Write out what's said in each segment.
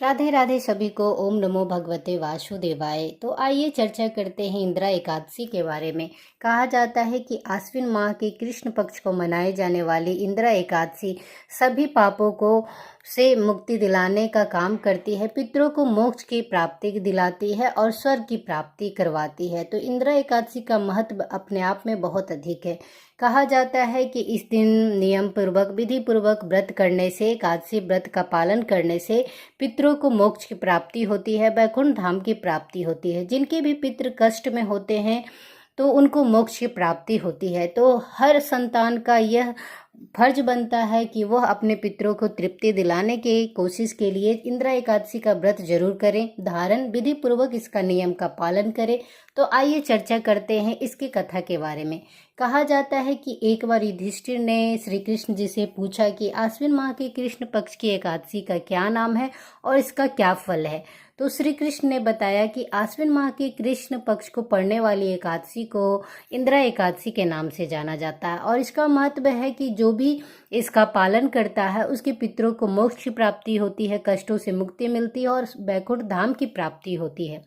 राधे राधे सभी को। ओम नमो भगवते वासुदेवाय। तो आइए चर्चा करते हैं इंदिरा एकादशी के बारे में। कहा जाता है कि आश्विन माह के कृष्ण पक्ष को मनाए जाने वाली इंदिरा एकादशी सभी पापों को से मुक्ति दिलाने का काम करती है, पितरों को मोक्ष की प्राप्ति दिलाती है और स्वर्ग की प्राप्ति करवाती है। तो इंदिरा एकादशी का महत्व अपने आप में बहुत अधिक है। कहा जाता है कि इस दिन नियम पूर्वक विधि पूर्वक व्रत करने से, एकादशी व्रत का पालन करने से पितरों को मोक्ष की प्राप्ति होती है, वैकुंठ धाम की प्राप्ति होती है। जिनके भी पितृ कष्ट में होते हैं तो उनको मोक्ष की प्राप्ति होती है। तो हर संतान का यह फर्ज बनता है कि वह अपने पितरों को तृप्ति दिलाने की कोशिश के लिए इंदिरा एकादशी का व्रत जरूर करें, धारण विधि पूर्वक इसका नियम का पालन करें। तो आइए चर्चा करते हैं इसकी कथा के बारे में। कहा जाता है कि एक बार युधिष्ठिर ने श्री कृष्ण जी से पूछा कि आश्विन माह के कृष्ण पक्ष की एकादशी का क्या नाम है और इसका क्या फल है। तो श्री कृष्ण ने बताया कि आश्विन माह के कृष्ण पक्ष को पड़ने वाली एकादशी को इंदिरा एकादशी के नाम से जाना जाता है और इसका महत्व है कि जो भी इसका पालन करता है उसके पितरों को मोक्ष की प्राप्ति होती है, कष्टों से मुक्ति मिलती है और वैकुंठ धाम की प्राप्ति होती है।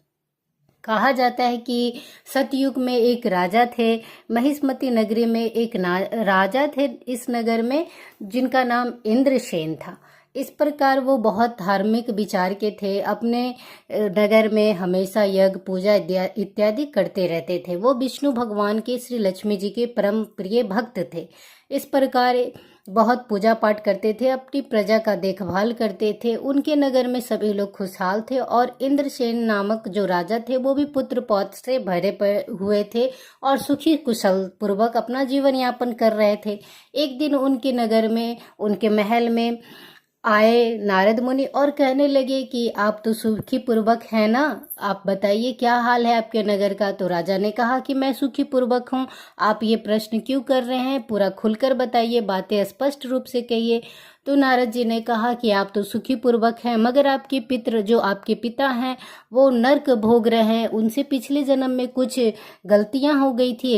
कहा जाता है कि सतयुग में एक राजा थे, महिष्मती नगरी में एक राजा थे इस नगर में, जिनका नाम इंद्रसेन था। इस प्रकार वो बहुत धार्मिक विचार के थे, अपने नगर में हमेशा यज्ञ पूजा इत्यादि करते रहते थे। वो विष्णु भगवान के श्री लक्ष्मी जी के परम प्रिय भक्त थे। इस प्रकार बहुत पूजा पाठ करते थे, अपनी प्रजा का देखभाल करते थे। उनके नगर में सभी लोग खुशहाल थे और इंद्रसेन नामक जो राजा थे वो भी पुत्र पौत्र से भरे हुए थे और सुखी कुशल पूर्वक अपना जीवन यापन कर रहे थे। एक दिन उनके नगर में, उनके महल में आए नारद मुनि और कहने लगे कि आप तो सुखी पूर्वक हैं ना, आप बताइए क्या हाल है आपके नगर का। तो राजा ने कहा कि मैं सुखी पूर्वक हूँ, आप ये प्रश्न क्यों कर रहे हैं, पूरा खुलकर बताइए, बातें स्पष्ट रूप से कहिए। तो नारद जी ने कहा कि आप तो सुखी पूर्वक हैं, मगर आपके पितर जो आपके पिता हैं वो नर्क भोग रहे हैं, उनसे पिछले जन्म में कुछ गलतियां हो गई थी,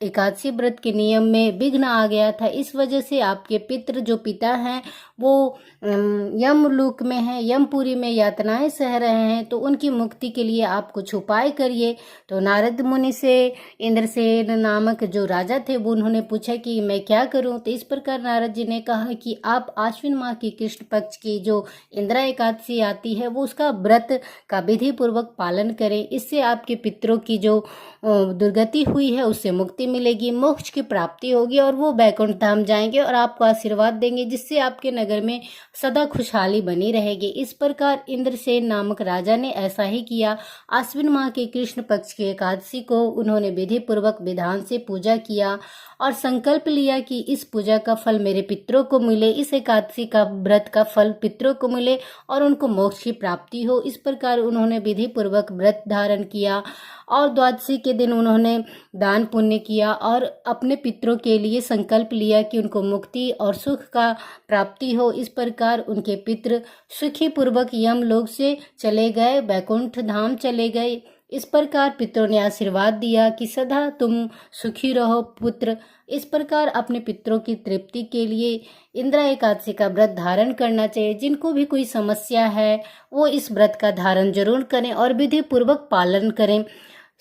एकादशी व्रत के नियम में विघ्न आ गया था। इस वजह से आपके पितर जो पिता हैं वो यमलोक में हैं, यमपुरी में यातनाएं सह रहे हैं, तो उनकी मुक्ति के लिए आप कुछ उपाय करिए। तो नारद मुनि से इंद्रसेन नामक जो राजा थे वो उन्होंने पूछा कि मैं क्या करूं। तो इस प्रकार नारद जी ने कहा कि आप आश्विन माह की कृष्ण पक्ष की जो इंदिरा एकादशी आती है वो उसका व्रत का विधि पूर्वक पालन करें। इससे आपके पितरों की जो दुर्गति हुई है उससे मुक्ति मिलेगी, मोक्ष की प्राप्ति होगी और वो वैकुंठ धाम जाएंगे और आपको आशीर्वाद देंगे, जिससे आपके नगर में सदा खुशहाली बनी रहेगी। इस प्रकार इंद्रसेन नामक राजा ने ऐसा ही किया। आश्विन माह के कृष्ण पक्ष की एकादशी को उन्होंने विधि पूर्वक विधान से पूजा किया और संकल्प लिया कि इस पूजा का फल मेरे पितरों को मिले, इस एकादशी का व्रत का फल पितरों को मिले और उनको मोक्ष की प्राप्ति हो। इस प्रकार उन्होंने विधि पूर्वक व्रत धारण किया और द्वादशी के दिन उन्होंने दान पुण्य किया और अपने पितरों के लिए संकल्प लिया कि उनको मुक्ति और सुख का प्राप्ति हो। इस प्रकार उनके पितृ सुखी पूर्वक यमलोक से चले गए, वैकुंठ धाम चले गए। इस प्रकार पितरों ने आशीर्वाद दिया कि सदा तुम सुखी रहो पुत्र। इस प्रकार अपने पितरों की तृप्ति के लिए इंदिरा एकादशी का व्रत धारण करना चाहिए। जिनको भी कोई समस्या है वो इस व्रत का धारण जरूर करें और विधि पूर्वक पालन करें।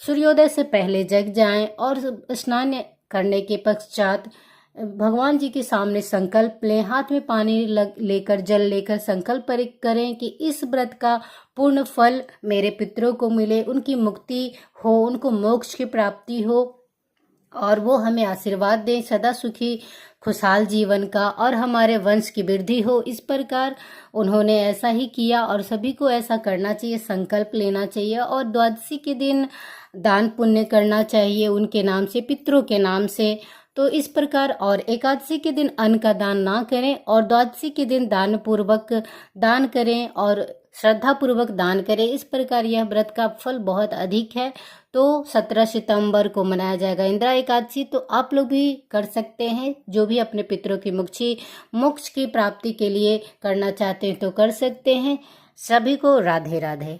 सूर्योदय से पहले जग जाएं और स्नान करने के पश्चात भगवान जी के सामने संकल्प लें, हाथ में पानी लेकर जल लेकर संकल्प करें कि इस व्रत का पूर्ण फल मेरे पितरों को मिले, उनकी मुक्ति हो, उनको मोक्ष की प्राप्ति हो और वो हमें आशीर्वाद दें सदा सुखी खुशहाल जीवन का और हमारे वंश की वृद्धि हो। इस प्रकार उन्होंने ऐसा ही किया और सभी को ऐसा करना चाहिए, संकल्प लेना चाहिए और द्वादशी के दिन दान पुण्य करना चाहिए उनके नाम से, पितरों के नाम से। तो इस प्रकार और एकादशी के दिन अन्न का दान ना करें और द्वादशी के दिन दान पूर्वक दान करें और श्रद्धा पूर्वक दान करें। इस प्रकार यह व्रत का फल बहुत अधिक है। तो 17 सितंबर को मनाया जाएगा इंदिरा एकादशी। तो आप लोग भी कर सकते हैं, जो भी अपने पितरों की मोक्ष की प्राप्ति के लिए करना चाहते हैं तो कर सकते हैं। सभी को राधे राधे।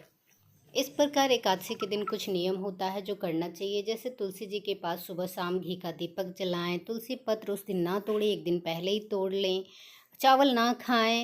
इस प्रकार एकादशी के दिन कुछ नियम होता है जो करना चाहिए, जैसे तुलसी जी के पास सुबह शाम घी का दीपक जलाएं, तुलसी पत्र उस दिन ना तोड़ें, एक दिन पहले ही तोड़ लें, चावल ना खाएं,